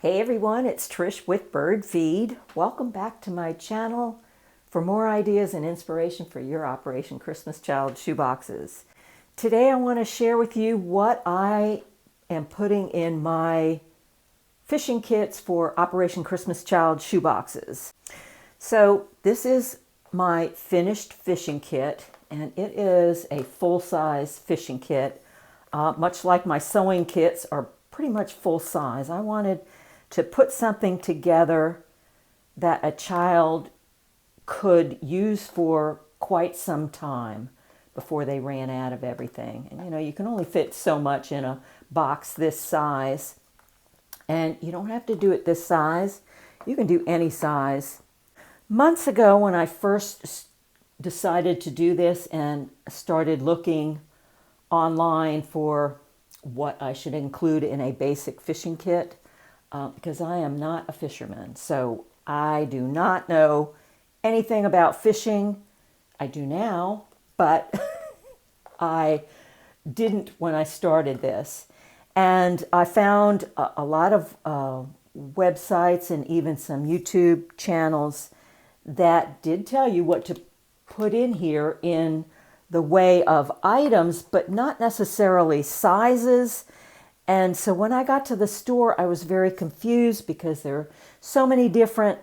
Hey everyone, it's Trish with Bird Feed. Welcome back to my channel for more ideas and inspiration for your Operation Christmas Child shoeboxes. Today I want to share with you what I am putting in my fishing kits for Operation Christmas Child shoeboxes. So this is my finished fishing kit, and it is a full-size fishing kit. Much like my sewing kits are pretty much full size. I wanted to put something together that a child could use for quite some time before they ran out of everything. And you know, you can only fit so much in a box this size. And you don't have to do it this size. You can do any size. Months ago, when I first decided to do this and started looking online for what I should include in a basic fishing kit, because I am not a fisherman, so I do not know anything about fishing. I do now, but I didn't when I started this. And I found a lot of websites and even some YouTube channels that did tell you what to put in here in the way of items, but not necessarily sizes. And so when I got to the store, I was very confused because there are so many different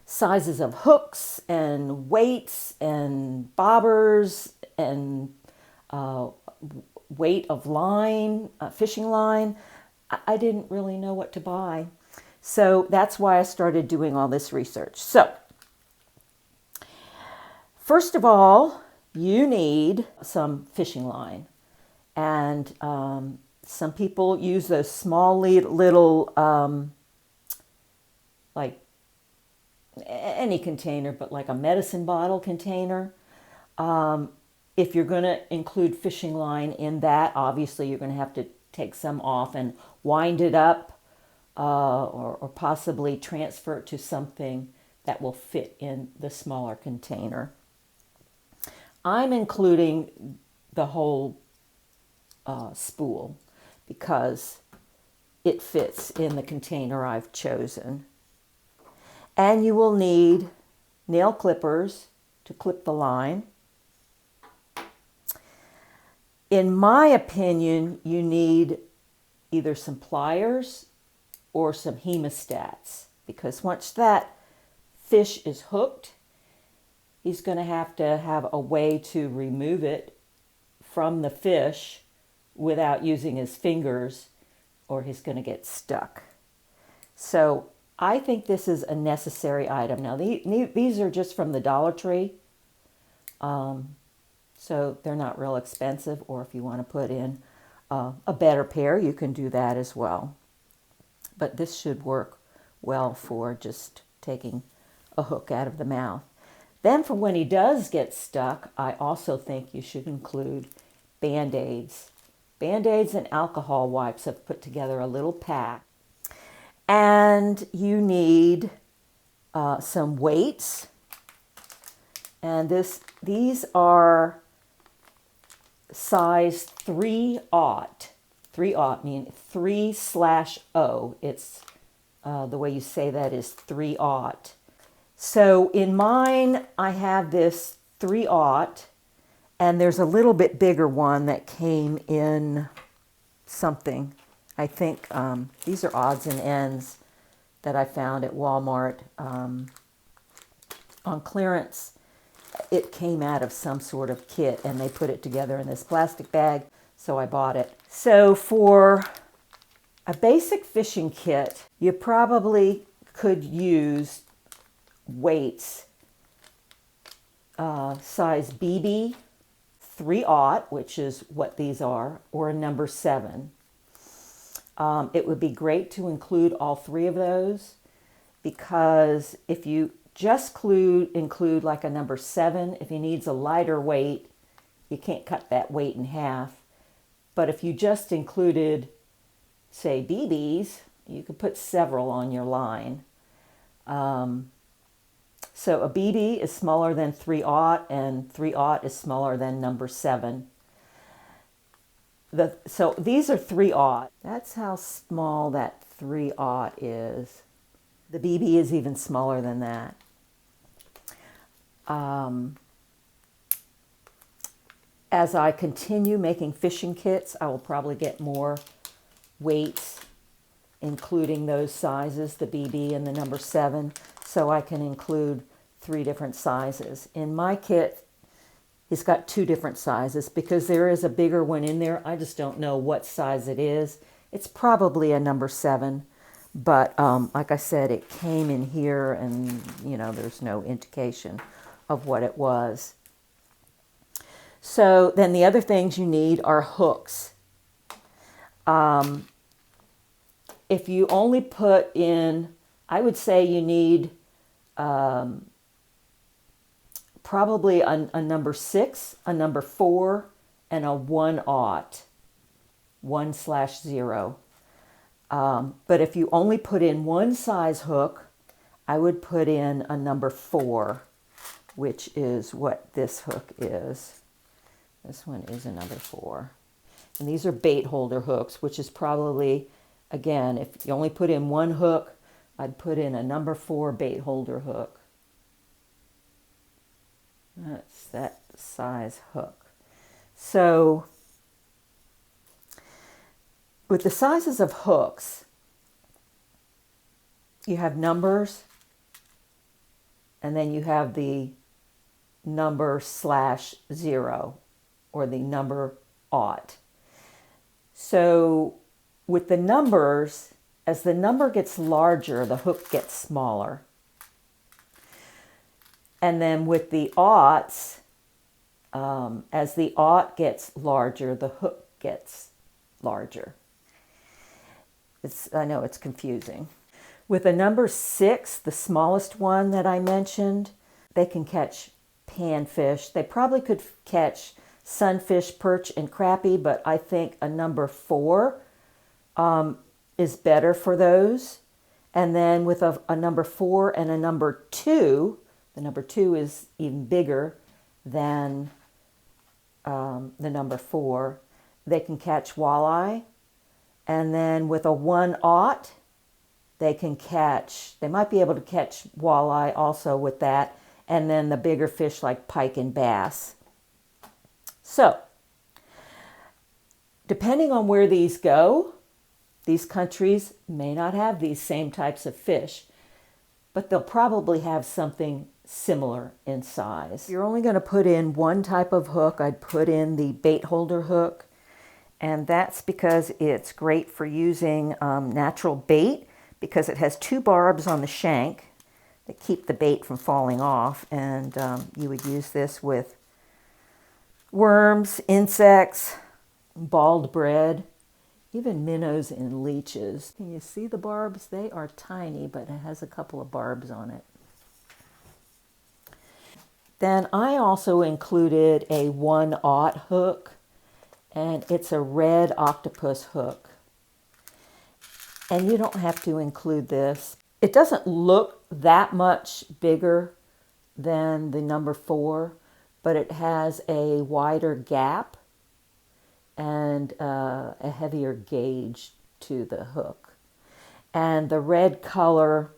sizes of hooks and weights and bobbers and weight of line, fishing line. I didn't really know what to buy. So that's why I started doing all this research. So first of all, you need some fishing line. And some people use those small little, like any container, but like a medicine bottle container. If you're going to include fishing line in that, obviously you're going to have to take some off and wind it up or possibly transfer it to something that will fit in the smaller container. I'm including the whole spool because it fits in the container I've chosen. And you will need nail clippers to clip the line. In my opinion, you need either some pliers or some hemostats, because once that fish is hooked, he's going to have a way to remove it from the fish without using his fingers, or he's going to get stuck. So I think this is a necessary item. Now these are just from the Dollar Tree, so they're not real expensive, or if you want to put in a better pair, you can do that as well. But this should work well for just taking a hook out of the mouth. Then for when he does get stuck, I also think you should include Band-Aids. Band-Aids and alcohol wipes. Have put together a little pack. And you need some weights. And these are size 3/0. 3/0 meaning 3/0. It's the way you say that is 3/0. So in mine, I have this 3/0. And there's a little bit bigger one that came in something. I think these are odds and ends that I found at Walmart on clearance. It came out of some sort of kit, and they put it together in this plastic bag, so I bought it. So for a basic fishing kit, you probably could use weights size BB, 3/0, which is what these are, or a number 7. It would be great to include all three of those, because if you just include like a number 7, if he needs a lighter weight, you can't cut that weight in half. But if you just included, say, BBs, you could put several on your line. So a BB is smaller than 3/0, and 3/0 is smaller than number 7. So these are 3/0. That's how small that 3/0 is. The BB is even smaller than that. As I continue making fishing kits, I will probably get more weights, including those sizes, the BB and the number 7, so I can include 3 different sizes. In my kit, it's got 2 different sizes because there is a bigger one in there. I just don't know what size it is. It's probably a number 7, but like I said, it came in here and, there's no indication of what it was. So then the other things you need are hooks. If you only put in, I would say you need probably a number 6, a number 4, and a 1/0, 1/0. But if you only put in one size hook, I would put in a number 4, which is what this hook is. This one is a number 4. And these are Baitholder hooks, which is probably, again, if you only put in one hook, I'd put in a number 4 Baitholder hook. That's that size hook. So with the sizes of hooks, you have numbers, and then you have the number /0 or the number 0. So with the numbers, as the number gets larger, the hook gets smaller. And then with the 0s, as the 0 gets larger, the hook gets larger. I know it's confusing. With a number 6, the smallest one that I mentioned, they can catch panfish. They probably could catch sunfish, perch, and crappie, but I think a number 4 is better for those. And then with a number 4 and a number 2, the number 2 is even bigger than the number 4, they can catch walleye. And then with a 1/0, they might be able to catch walleye also with that, and then the bigger fish like pike and bass. So, depending on where these go, these countries may not have these same types of fish, but they'll probably have something similar in size. If you're only going to put in one type of hook, I'd put in the Baitholder hook, and that's because it's great for using natural bait, because it has 2 barbs on the shank that keep the bait from falling off, and you would use this with worms, insects, bald bread, even minnows and leeches. Can you see the barbs? They are tiny, but it has a couple of barbs on it. Then I also included a 1/0 hook, and it's a red octopus hook. And you don't have to include this. It doesn't look that much bigger than the number 4, but it has a wider gap and a heavier gauge to the hook. And the red color,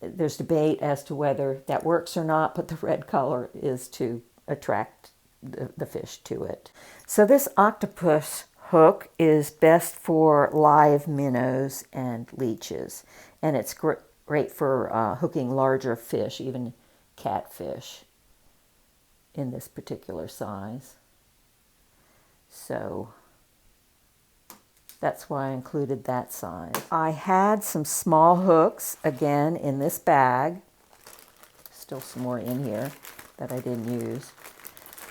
there's debate as to whether that works or not, but the red color is to attract the fish to it. So this octopus hook is best for live minnows and leeches, and it's great for hooking larger fish, even catfish in this particular size. So that's why I included that size. I had some small hooks again in this bag, still some more in here that I didn't use.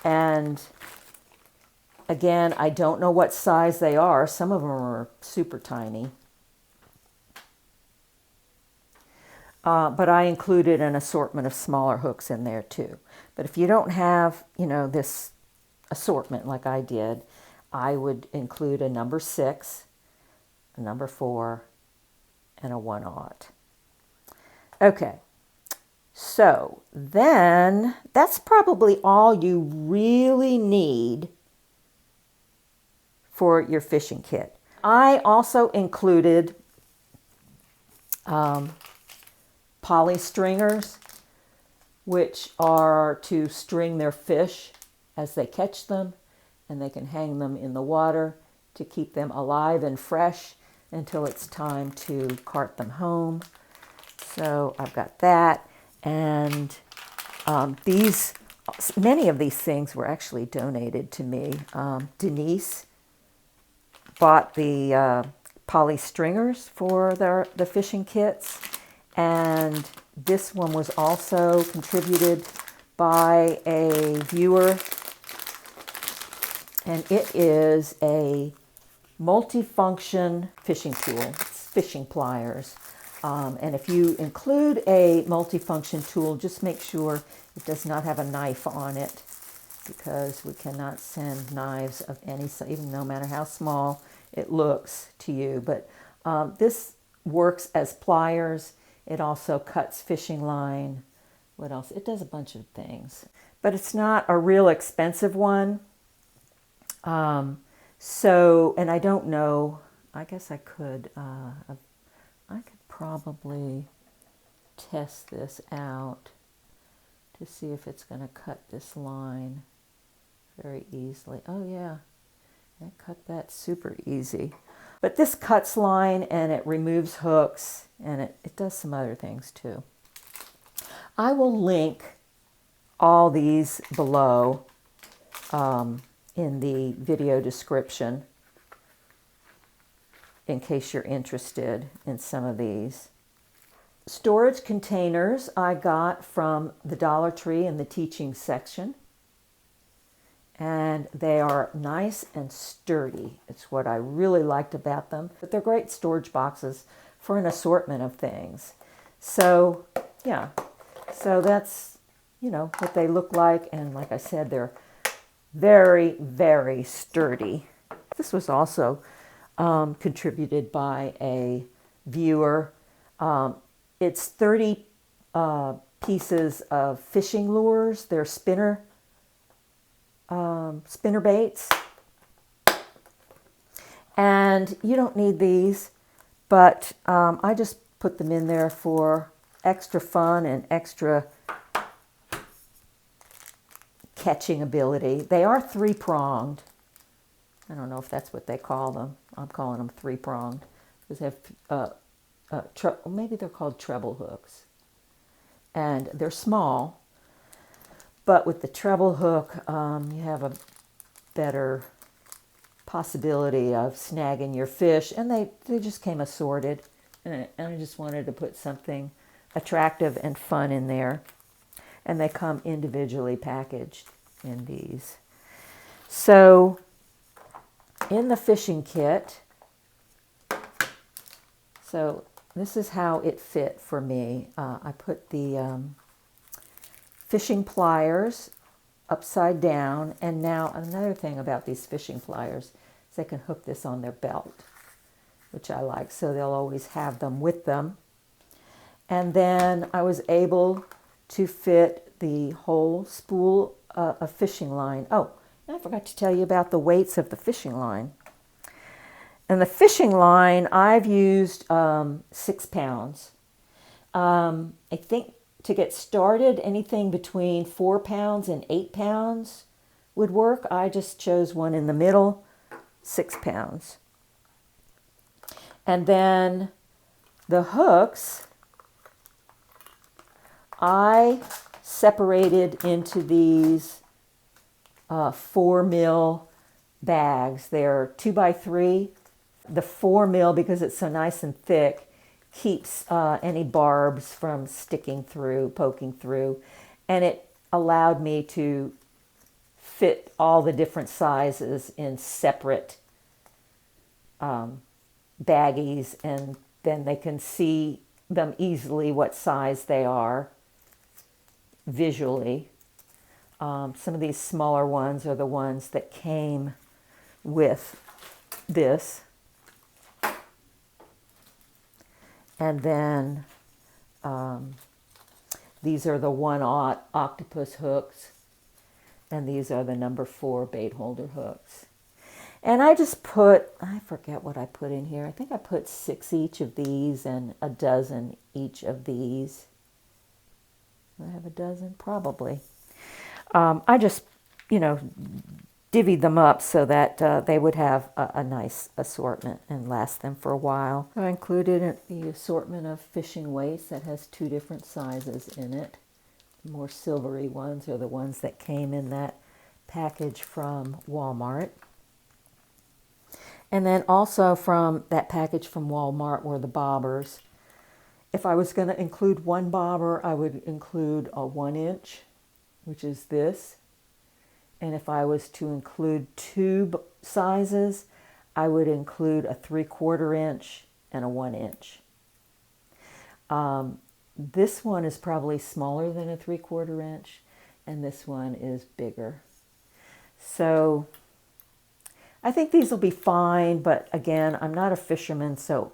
And again, I don't know what size they are. Some of them are super tiny. But I included an assortment of smaller hooks in there too. But if you don't have, this assortment like I did, I would include a number 6, a number 4, and a 1/0. Okay. So then that's probably all you really need for your fishing kit. I also included poly stringers, which are to string their fish as they catch them, and they can hang them in the water to keep them alive and fresh until it's time to cart them home. So I've got that, and many of these things were actually donated to me. Denise bought the poly stringers for the fishing kits, and this one was also contributed by a viewer, and it is a multifunction fishing tool. It's fishing pliers. And if you include a multifunction tool, just make sure it does not have a knife on it, because we cannot send knives of any size, even no matter how small it looks to you. But this works as pliers. It also cuts fishing line. What else? It does a bunch of things. But it's not a real expensive one. And I don't know, I guess I could probably test this out to see if it's going to cut this line very easily. Oh yeah, I cut that super easy. But this cuts line, and it removes hooks, and it does some other things too. I will link all these below in the video description in case you're interested in some of these. Storage containers I got from the Dollar Tree in the teaching section. And they are nice and sturdy. It's what I really liked about them. But they're great storage boxes for an assortment of things. So, yeah. So that's, what they look like. And like I said, they're very, very sturdy. This was also contributed by a viewer. It's 30 pieces of fishing lures. They're spinner baits. And you don't need these, but I just put them in there for extra fun and extra catching ability. They are three-pronged. I don't know if that's what they call them. I'm calling them three-pronged, because they have maybe they're called treble hooks, and they're small. But with the treble hook, you have a better possibility of snagging your fish, and they just came assorted, and I just wanted to put something attractive and fun in there, and they come individually packaged in these. So in the fishing kit, so this is how it fit for me. I put the fishing pliers upside down, and now another thing about these fishing pliers is they can hook this on their belt, which I like, so they'll always have them with them. And then I was able to fit the whole spool of fishing line. Oh, and I forgot to tell you about the weights of the fishing line. And the fishing line, I've used 6 pounds. I think to get started, anything between 4 pounds and 8 pounds would work. I just chose one in the middle, 6 pounds. And then the hooks, I separated into these 4 mil bags. They're 2x3. The 4 mil, because it's so nice and thick, keeps any barbs from sticking through, poking through. And it allowed me to fit all the different sizes in separate baggies, and then they can see them easily what size they are visually. Some of these smaller ones are the ones that came with this. And then these are the 1/0 Octopus hooks, and these are the number 4 Baitholder hooks. And I just put, I forget what I put in here. I think I put 6 each of these and a dozen each of these. Do I have a dozen? Probably. I just, divvied them up so that they would have a nice assortment and last them for a while. I included the assortment of fishing weights that has 2 different sizes in it. The more silvery ones are the ones that came in that package from Walmart. And then also from that package from Walmart were the bobbers. If I was going to include one bobber, I would include a 1-inch, which is this. And if I was to include 2 sizes, I would include a 3/4 inch and a 1-inch. This one is probably smaller than a 3/4 inch, and this one is bigger. So I think these will be fine, but again, I'm not a fisherman, so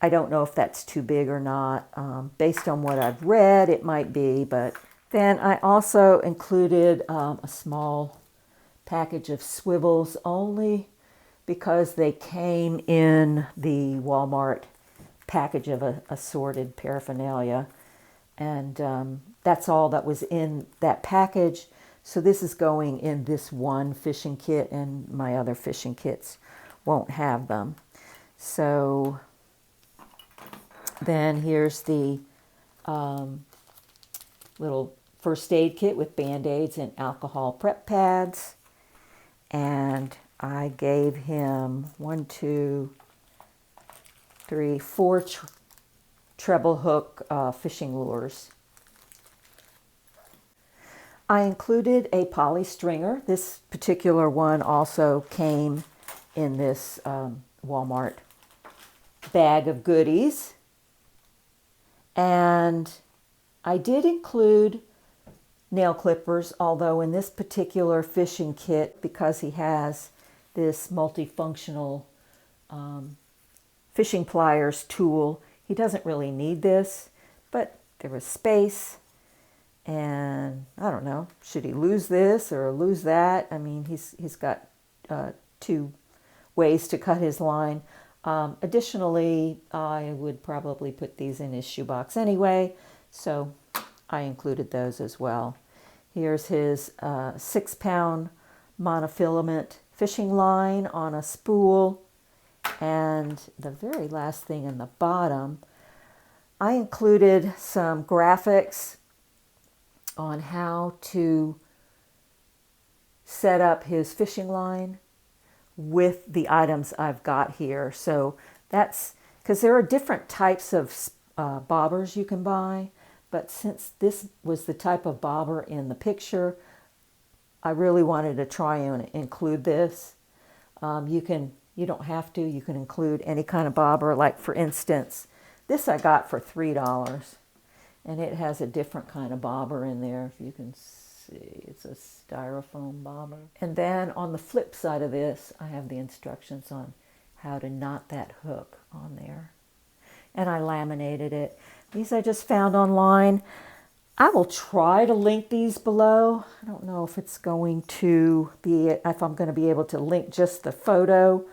I don't know if that's too big or not. Based on what I've read, it might be, but then I also included a small package of Swivels only because they came in the Walmart package of assorted paraphernalia. And that's all that was in that package. So this is going in this one fishing kit, and my other fishing kits won't have them. So then here's the little first aid kit with Band-Aids and alcohol prep pads. And I gave him 1, 2, 3, 4 treble hook fishing lures. I included a poly stringer. This particular one also came in this Walmart bag of goodies. And I did include nail clippers, although in this particular fishing kit, because he has this multifunctional fishing pliers tool, he doesn't really need this, but there was space. And I don't know, should he lose this or lose that? I mean, he's got 2 ways to cut his line. Additionally, I would probably put these in his shoebox anyway, so I included those as well. Here's his 6-pound monofilament fishing line on a spool. And the very last thing in the bottom, I included some graphics on how to set up his fishing line with the items I've got here. So that's because there are different types of bobbers you can buy, but since this was the type of bobber in the picture, I really wanted to try and include this. You don't have to. You can include any kind of bobber. Like for instance, this I got for $3. And it has a different kind of bobber in there, if you can see. It's a styrofoam bobber. And then on the flip side of this, I have the instructions on how to knot that hook on there. And I laminated it. These I just found online. I will try to link these below. I don't know if it's going to be, if I'm going to be able to link just the photo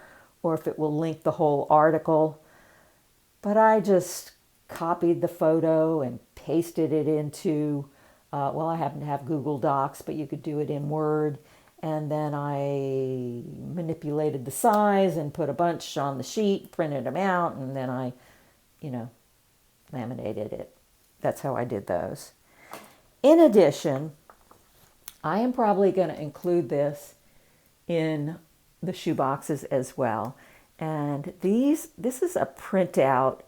or if it will link the whole article. But I just copied the photo and pasted it into, well, I happen to have Google Docs, but you could do it in Word. And then I manipulated the size and put a bunch on the sheet, printed them out, and then I, laminated it. That's how I did those. In addition, I am probably going to include this in the shoe boxes as well. And this is a printout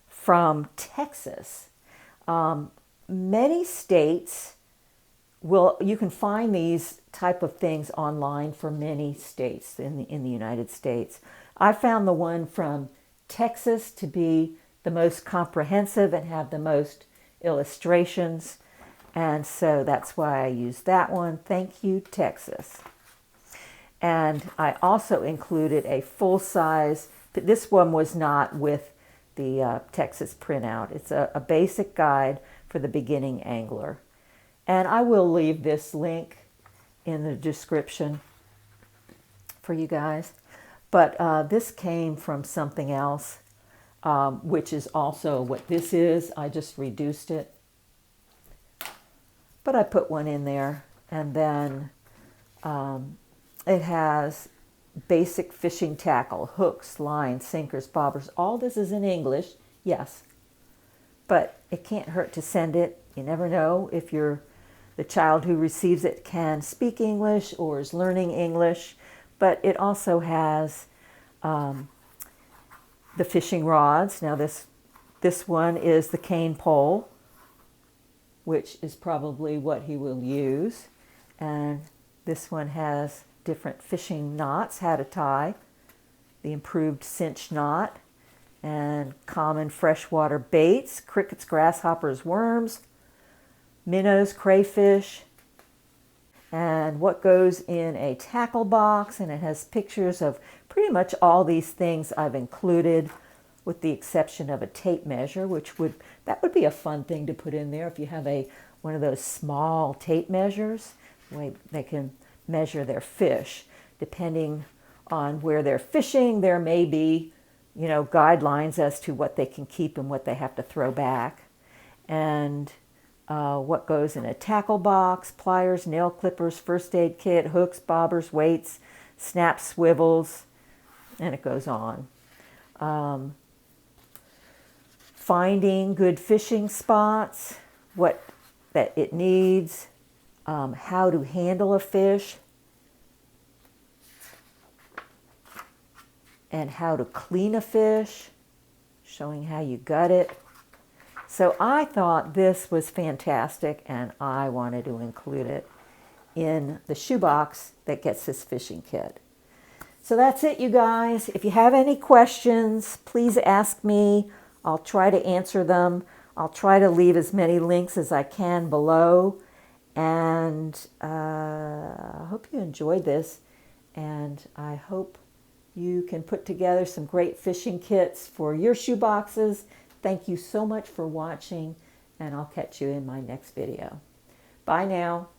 from Texas. Many states you can find these type of things online for many states in the United States. I found the one from Texas to be the most comprehensive and have the most illustrations. And so that's why I used that one. Thank you, Texas. And I also included a full-size, but this one was not with the Texas printout. It's a basic guide for the beginning angler. And I will leave this link in the description for you guys. But this came from something else, which is also what this is. I just reduced it. But I put one in there. And then it has basic fishing tackle, hooks, lines, sinkers, bobbers. All this is in English, yes. But it can't hurt to send it. You never know if the child who receives it can speak English or is learning English. But it also has the fishing rods. Now this one is the cane pole, which is probably what he will use. And this one has different fishing knots, how to tie, the improved cinch knot, and common freshwater baits, crickets, grasshoppers, worms, minnows, crayfish, and what goes in a tackle box. And it has pictures of pretty much all these things I've included, with the exception of a tape measure, that would be a fun thing to put in there if you have one of those small tape measures. They can measure their fish. Depending on where they're fishing, there may be, guidelines as to what they can keep and what they have to throw back. And what goes in a tackle box: pliers, nail clippers, first aid kit, hooks, bobbers, weights, snap swivels, and it goes on. Finding good fishing spots, what that it needs, how to handle a fish, and how to clean a fish, showing how you gut it. So I thought this was fantastic, and I wanted to include it in the shoebox that gets this fishing kit. So that's it, you guys. If you have any questions, please ask me. I'll try to answer them. I'll try to leave as many links as I can below. And I hope you enjoyed this. And I hope you can put together some great fishing kits for your shoe boxes. Thank you so much for watching, and I'll catch you in my next video. Bye now.